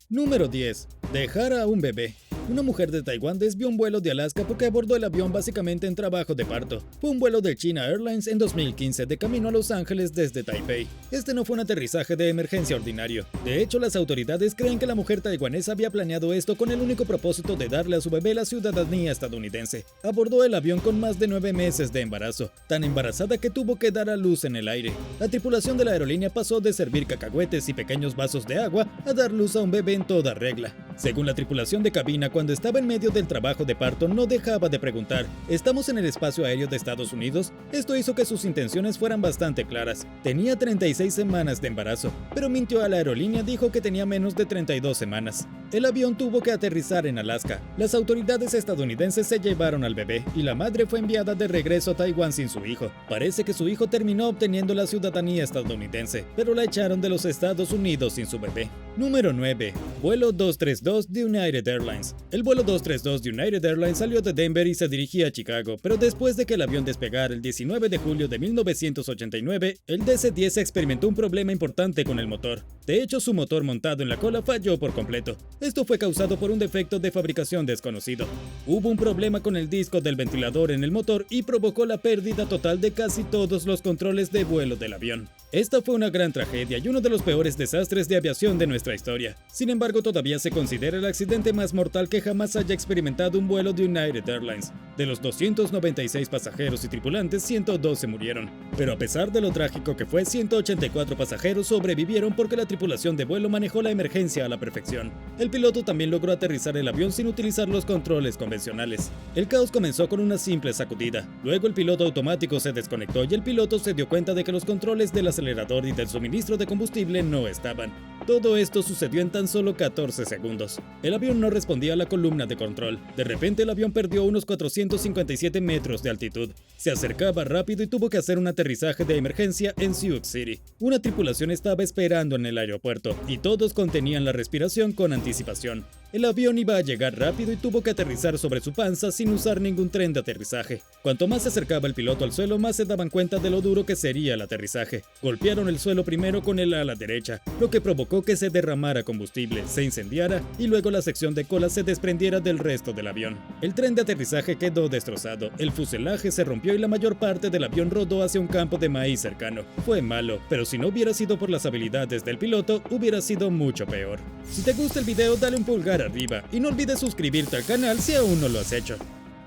Número 10. Dejar a un bebé. Una mujer de Taiwán desvió un vuelo de Alaska porque abordó el avión básicamente en trabajo de parto. Fue un vuelo de China Airlines en 2015 de camino a Los Ángeles desde Taipei. Este no fue un aterrizaje de emergencia ordinario. De hecho, las autoridades creen que la mujer taiwanesa había planeado esto con el único propósito de darle a su bebé la ciudadanía estadounidense. Abordó el avión con más de 9 meses de embarazo, tan embarazada que tuvo que dar a luz en el aire. La tripulación de la aerolínea pasó de servir cacahuetes y pequeños vasos de agua a dar luz a un bebé en toda regla. Según la tripulación de cabina, cuando estaba en medio del trabajo de parto no dejaba de preguntar: ¿estamos en el espacio aéreo de Estados Unidos? Esto hizo que sus intenciones fueran bastante claras. Tenía 36 semanas de embarazo, pero mintió a la aerolínea, dijo que tenía menos de 32 semanas. El avión tuvo que aterrizar en Alaska. Las autoridades estadounidenses se llevaron al bebé y la madre fue enviada de regreso a Taiwán sin su hijo. Parece que su hijo terminó obteniendo la ciudadanía estadounidense, pero la echaron de los Estados Unidos sin su bebé. Número 9. Vuelo 232 de United Airlines. El vuelo 232 de United Airlines salió de Denver y se dirigía a Chicago, pero después de que el avión despegara el 19 de julio de 1989, el DC-10 experimentó un problema importante con el motor. De hecho, su motor montado en la cola falló por completo. Esto fue causado por un defecto de fabricación desconocido. Hubo un problema con el disco del ventilador en el motor y provocó la pérdida total de casi todos los controles de vuelo del avión. Esta fue una gran tragedia y uno de los peores desastres de aviación de nuestra historia. Sin embargo, todavía se considera el accidente más mortal que jamás haya experimentado un vuelo de United Airlines. De los 296 pasajeros y tripulantes, 112 murieron. Pero a pesar de lo trágico que fue, 184 pasajeros sobrevivieron porque la tripulación de vuelo manejó la emergencia a la perfección. El piloto también logró aterrizar el avión sin utilizar los controles convencionales. El caos comenzó con una simple sacudida. Luego el piloto automático se desconectó y el piloto se dio cuenta de que los controles del acelerador y del suministro de combustible no estaban. Todo esto sucedió en tan solo 14 segundos. El avión no respondía a la columna de control. De repente el avión perdió unos 457 metros de altitud. Se acercaba rápido y tuvo que hacer un aterrizaje de emergencia en Sioux City. Una tripulación estaba esperando en el aeropuerto y todos contenían la respiración con anticipación. El avión iba a llegar rápido y tuvo que aterrizar sobre su panza sin usar ningún tren de aterrizaje. Cuanto más se acercaba el piloto al suelo, más se daban cuenta de lo duro que sería el aterrizaje. Golpearon el suelo primero con el ala derecha, lo que provocó que se derramara combustible, se incendiara y luego la sección de cola se desprendiera del resto del avión. El tren de aterrizaje quedó destrozado, el fuselaje se rompió y la mayor parte del avión rodó hacia un campo de maíz cercano. Fue malo, pero si no hubiera sido por las habilidades del piloto, hubiera sido mucho peor. Si te gusta el video, dale un pulgar arriba y no olvides suscribirte al canal si aún no lo has hecho.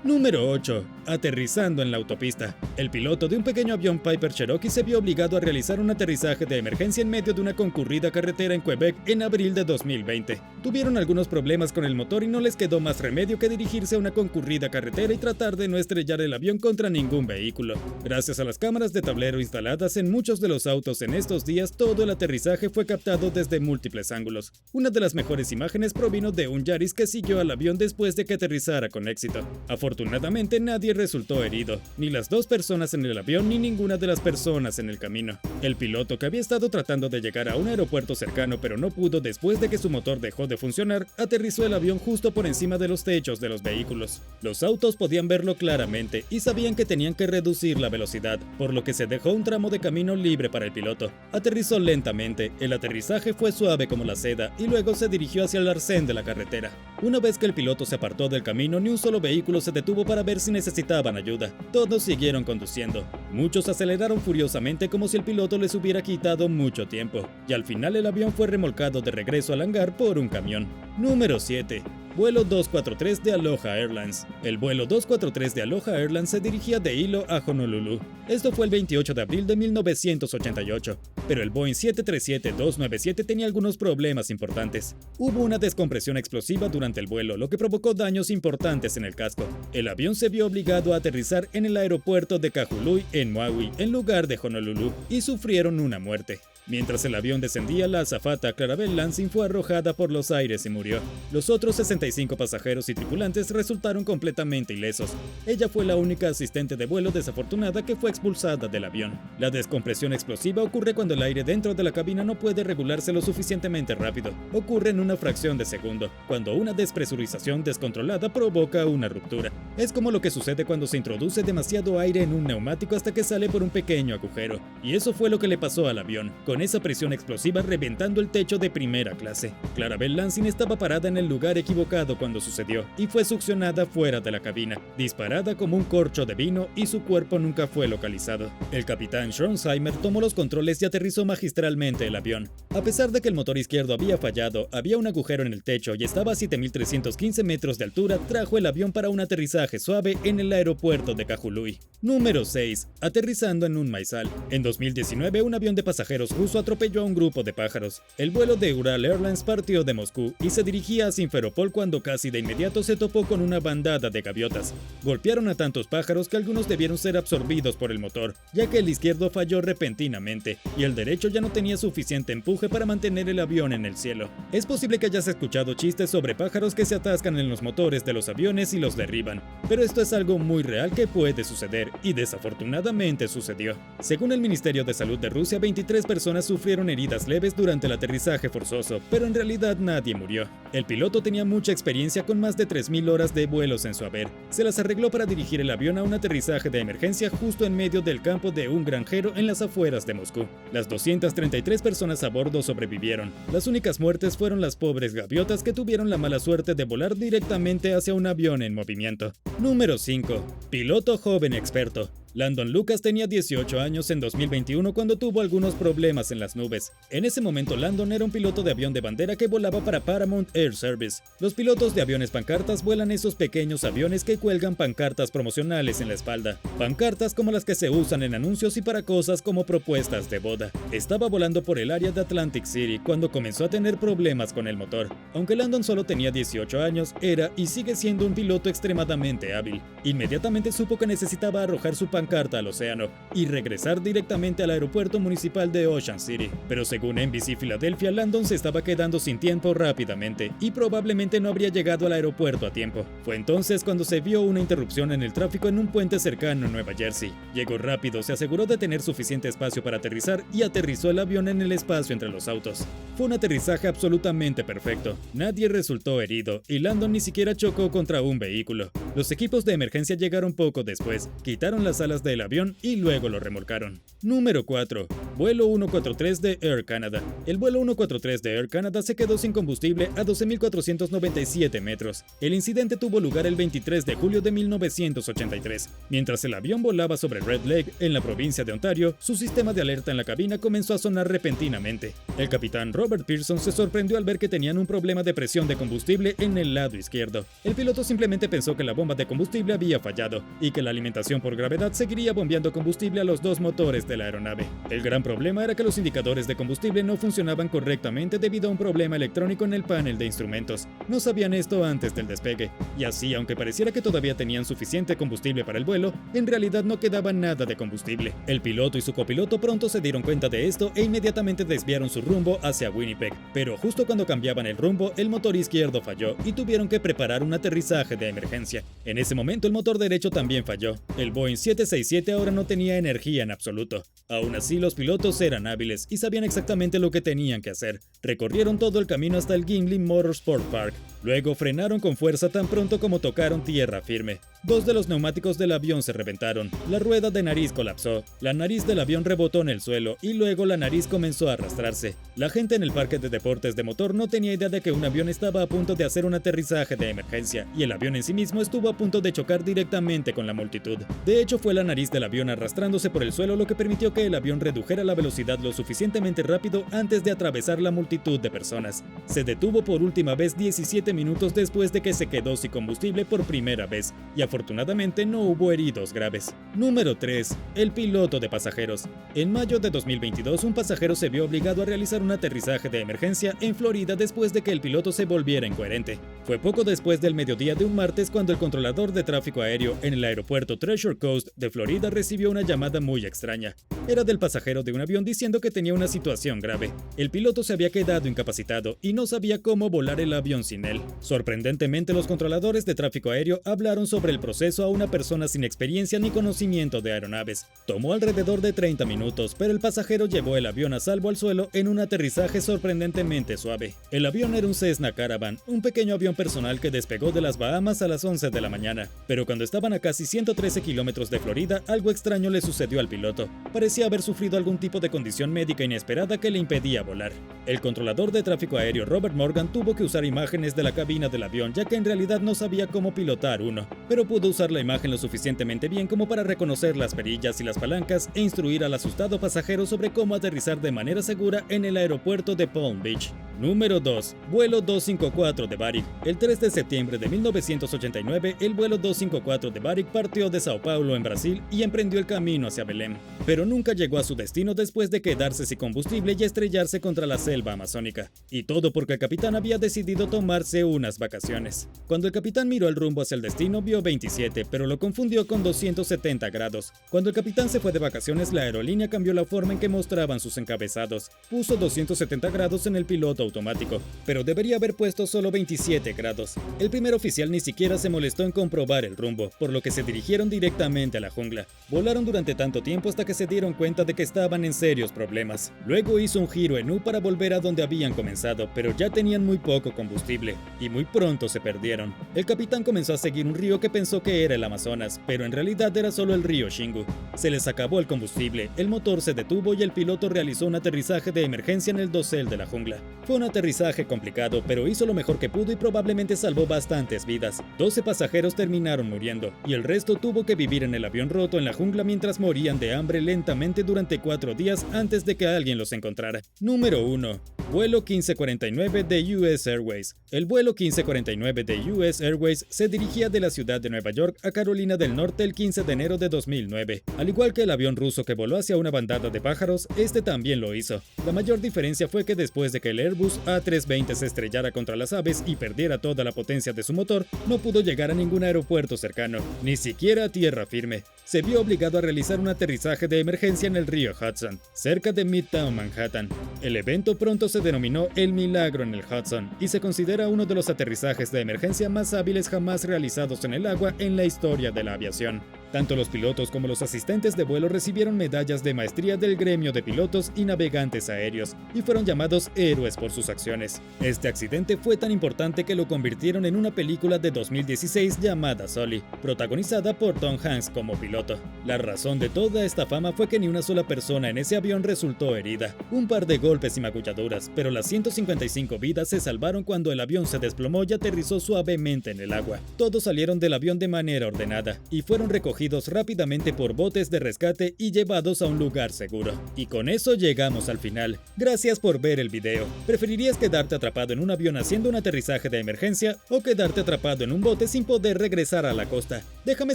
Número 8. Aterrizando en la autopista. El piloto de un pequeño avión Piper Cherokee se vio obligado a realizar un aterrizaje de emergencia en medio de una concurrida carretera en Quebec en abril de 2020. Tuvieron algunos problemas con el motor y no les quedó más remedio que dirigirse a una concurrida carretera y tratar de no estrellar el avión contra ningún vehículo. Gracias a las cámaras de tablero instaladas en muchos de los autos en estos días, todo el aterrizaje fue captado desde múltiples ángulos. Una de las mejores imágenes provino de un Yaris que siguió al avión después de que aterrizara con éxito. Afortunadamente nadie resultó herido, ni las dos personas en el avión ni ninguna de las personas en el camino. El piloto, que había estado tratando de llegar a un aeropuerto cercano pero no pudo después de que su motor dejó de funcionar, aterrizó el avión justo por encima de los techos de los vehículos. Los autos podían verlo claramente y sabían que tenían que reducir la velocidad, por lo que se dejó un tramo de camino libre para el piloto. Aterrizó lentamente, el aterrizaje fue suave como la seda y luego se dirigió hacia el arcén de la carretera. Una vez que el piloto se apartó del camino, ni un solo vehículo se detuvo para ver si necesitaban ayuda. Todos siguieron conduciendo. Muchos aceleraron furiosamente como si el piloto les hubiera quitado mucho tiempo, y al final el avión fue remolcado de regreso al hangar por un camión. Número 7. Vuelo 243 de Aloha Airlines. El vuelo 243 de Aloha Airlines se dirigía de Hilo a Honolulu. Esto fue el 28 de abril de 1988, pero el Boeing 737-297 tenía algunos problemas importantes. Hubo una descompresión explosiva durante el vuelo, lo que provocó daños importantes en el casco. El avión se vio obligado a aterrizar en el aeropuerto de Kahului, en Maui, en lugar de Honolulu, y sufrieron una muerte. Mientras el avión descendía, la azafata Clarabelle Lansing fue arrojada por los aires y murió. Los otros 65 35 pasajeros y tripulantes resultaron completamente ilesos. Ella fue la única asistente de vuelo desafortunada que fue expulsada del avión. La descompresión explosiva ocurre cuando el aire dentro de la cabina no puede regularse lo suficientemente rápido. Ocurre en una fracción de segundo, cuando una despresurización descontrolada provoca una ruptura. Es como lo que sucede cuando se introduce demasiado aire en un neumático hasta que sale por un pequeño agujero. Y eso fue lo que le pasó al avión, con esa presión explosiva reventando el techo de primera clase. Clarabel Lansing estaba parada en el lugar equivocado cuando sucedió, y fue succionada fuera de la cabina, disparada como un corcho de vino, y su cuerpo nunca fue localizado. El capitán Schornheimer tomó los controles y aterrizó magistralmente el avión. A pesar de que el motor izquierdo había fallado, había un agujero en el techo y estaba a 7.315 metros de altura, trajo el avión para un aterrizaje suave en el aeropuerto de Kahului. Número 6. Aterrizando en un maizal. En 2019, un avión de pasajeros ruso atropelló a un grupo de pájaros. El vuelo de Ural Airlines partió de Moscú y se dirigía a Simferopol cuando casi de inmediato se topó con una bandada de gaviotas. Golpearon a tantos pájaros que algunos debieron ser absorbidos por el motor, ya que el izquierdo falló repentinamente y el derecho ya no tenía suficiente empuje para mantener el avión en el cielo. Es posible que hayas escuchado chistes sobre pájaros que se atascan en los motores de los aviones y los derriban, pero esto es algo muy real que puede suceder y desafortunadamente sucedió. Según el Ministerio de Salud de Rusia, 23 personas sufrieron heridas leves durante el aterrizaje forzoso, pero en realidad nadie murió. El piloto tenía mucha experiencia con más de 3.000 horas de vuelos en su haber. Se las arregló para dirigir el avión a un aterrizaje de emergencia justo en medio del campo de un granjero en las afueras de Moscú. Las 233 personas a bordo sobrevivieron. Las únicas muertes fueron las pobres gaviotas que tuvieron la mala suerte de volar directamente hacia un avión en movimiento. Número 5. Piloto joven experto. Landon Lucas tenía 18 años en 2021 cuando tuvo algunos problemas en las nubes. En ese momento Landon era un piloto de avión de bandera que volaba para Paramount Air Service. Los pilotos de aviones pancartas vuelan esos pequeños aviones que cuelgan pancartas promocionales en la espalda. Pancartas como las que se usan en anuncios y para cosas como propuestas de boda. Estaba volando por el área de Atlantic City cuando comenzó a tener problemas con el motor. Aunque Landon solo tenía 18 años, era y sigue siendo un piloto extremadamente hábil. Inmediatamente supo que necesitaba arrojar su pancarta al océano y regresar directamente al aeropuerto municipal de Ocean City. Pero según NBC Filadelfia, Landon se estaba quedando sin tiempo rápidamente y probablemente no habría llegado al aeropuerto a tiempo. Fue entonces cuando se vio una interrupción en el tráfico en un puente cercano en Nueva Jersey. Llegó rápido, se aseguró de tener suficiente espacio para aterrizar y aterrizó el avión en el espacio entre los autos. Fue un aterrizaje absolutamente perfecto. Nadie resultó herido y Landon ni siquiera chocó contra un vehículo. Los equipos de emergencia llegaron poco después, quitaron las alas del avión y luego lo remolcaron. Número 4. Vuelo 143 de Air Canada. El vuelo 143 de Air Canada se quedó sin combustible a 12.497 metros. El incidente tuvo lugar el 23 de julio de 1983. Mientras el avión volaba sobre Red Lake, en la provincia de Ontario, su sistema de alerta en la cabina comenzó a sonar repentinamente. El capitán Robert Pearson se sorprendió al ver que tenían un problema de presión de combustible en el lado izquierdo. El piloto simplemente pensó que la bomba de combustible había fallado y que la alimentación por gravedad seguiría bombeando combustible a los dos motores de la aeronave. El gran problema era que los indicadores de combustible no funcionaban correctamente debido a un problema electrónico en el panel de instrumentos. No sabían esto antes del despegue, y así, aunque pareciera que todavía tenían suficiente combustible para el vuelo, en realidad no quedaba nada de combustible. El piloto y su copiloto pronto se dieron cuenta de esto e inmediatamente desviaron su rumbo hacia Winnipeg, pero justo cuando cambiaban el rumbo, el motor izquierdo falló y tuvieron que preparar un aterrizaje de emergencia. En ese momento el motor derecho también falló. El Boeing 767 ahora no tenía energía en absoluto. Aún así, los pilotos eran hábiles y sabían exactamente lo que tenían que hacer. Recorrieron todo el camino hasta el Gimli Motorsport Park. Luego frenaron con fuerza tan pronto como tocaron tierra firme. Dos de los neumáticos del avión se reventaron. La rueda de nariz colapsó. La nariz del avión rebotó en el suelo y luego la nariz comenzó a arrastrarse. La gente en el parque de deportes de motor no tenía idea de que un avión estaba a punto de hacer un aterrizaje de emergencia y el avión en sí mismo estuvo a punto de chocar directamente con la multitud. De hecho, fue la nariz del avión arrastrándose por el suelo lo que permitió que el avión redujera la velocidad lo suficientemente rápido antes de atravesar la multitud de personas. Se detuvo por última vez 17 minutos después de que se quedó sin combustible por primera vez y afortunadamente no hubo heridos graves. Número 3. El piloto de pasajeros. En mayo de 2022, un pasajero se vio obligado a realizar un aterrizaje de emergencia en Florida después de que el piloto se volviera incoherente. Fue poco después del mediodía de un martes cuando el controlador de tráfico aéreo en el aeropuerto Treasure Coast de Florida recibió una llamada muy extraña. Era del pasajero de un avión diciendo que tenía una situación grave. El piloto se había quedado incapacitado y no sabía cómo volar el avión sin él. Sorprendentemente, los controladores de tráfico aéreo hablaron sobre el proceso a una persona sin experiencia ni conocimiento de aeronaves. Tomó alrededor de 30 minutos, pero el pasajero llevó el avión a salvo al suelo en un aterrizaje sorprendentemente suave. El avión era un Cessna Caravan, un pequeño avión personal que despegó de las Bahamas a las 11 de la mañana. Pero cuando estaban a casi 113 kilómetros de Florida, algo extraño le sucedió al piloto. Parecía haber sufrido algún tipo de condición médica inesperada que le impedía volar. El controlador de tráfico aéreo Robert Morgan tuvo que usar imágenes de la cabina del avión, ya que en realidad no sabía cómo pilotar uno, pero pudo usar la imagen lo suficientemente bien como para reconocer las perillas y las palancas e instruir al asustado pasajero sobre cómo aterrizar de manera segura en el aeropuerto de Palm Beach. Número 2. Vuelo 254 de Varig. El 3 de septiembre de 1989, el vuelo 254 de Varig partió de Sao Paulo, en Brasil, y emprendió el camino hacia Belém, pero nunca llegó a su destino después de quedarse sin combustible y estrellarse contra la selva amazónica. Y todo porque el capitán había decidido tomarse unas vacaciones. Cuando el capitán miró el rumbo hacia el destino, vio 27, pero lo confundió con 270 grados. Cuando el capitán se fue de vacaciones, la aerolínea cambió la forma en que mostraban sus encabezados. Puso 270 grados en el piloto automático, pero debería haber puesto solo 27 grados. El primer oficial ni siquiera se molestó en comprobar el rumbo, por lo que se dirigieron directamente a la jungla. Volaron durante tanto tiempo hasta que se dieron cuenta de que estaban en serios problemas. Luego hizo un giro en U para volver a donde habían comenzado, pero ya tenían muy poco combustible, y muy pronto se perdieron. El capitán comenzó a seguir un río que pensó que era el Amazonas, pero en realidad era solo el río Xingu. Se les acabó el combustible, el motor se detuvo y el piloto realizó un aterrizaje de emergencia en el dosel de la jungla. Fue un aterrizaje complicado, pero hizo lo mejor que pudo y probablemente salvó bastantes vidas. 12 pasajeros terminaron muriendo, y el resto tuvo que vivir en el avión roto en la jungla mientras morían de hambre lentamente durante 4 días antes de que alguien los encontrara. Número 1. Vuelo 1549 de US Airways. El vuelo 1549 de US Airways se dirigía de la ciudad de Nueva York a Carolina del Norte el 15 de enero de 2009. Al igual que el avión ruso que voló hacia una bandada de pájaros, este también lo hizo. La mayor diferencia fue que después de que el Airbus A320 se estrellara contra las aves y perdiera toda la potencia de su motor, no pudo llegar a ningún aeropuerto cercano, ni siquiera a tierra firme. Se vio obligado a realizar un aterrizaje de emergencia en el río Hudson, cerca de Midtown Manhattan. El evento pronto se denominó El Milagro en el Hudson y se considera uno de los aterrizajes de emergencia más hábiles jamás realizados en el agua en la historia de la aviación. Tanto los pilotos como los asistentes de vuelo recibieron medallas de maestría del gremio de pilotos y navegantes aéreos y fueron llamados héroes por sus acciones. Este accidente fue tan importante que lo convirtieron en una película de 2016 llamada Sully, protagonizada por Tom Hanks como piloto. La razón de toda esta fama fue que ni una sola persona en ese avión resultó herida. Un par de golpes y magulladuras, pero las 155 vidas se salvaron cuando el avión se desplomó y aterrizó suavemente en el agua. Todos salieron del avión de manera ordenada y fueron recogidos rápidamente por botes de rescate y llevados a un lugar seguro. Y con eso llegamos al final. Gracias por ver el video. ¿Preferirías quedarte atrapado en un avión haciendo un aterrizaje de emergencia o quedarte atrapado en un bote sin poder regresar a la costa? Déjame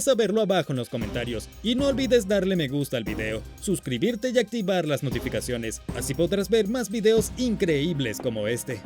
saberlo abajo en los comentarios. Y no olvides darle me gusta al video, suscribirte y activar las notificaciones. Así podrás ver más videos increíbles como este.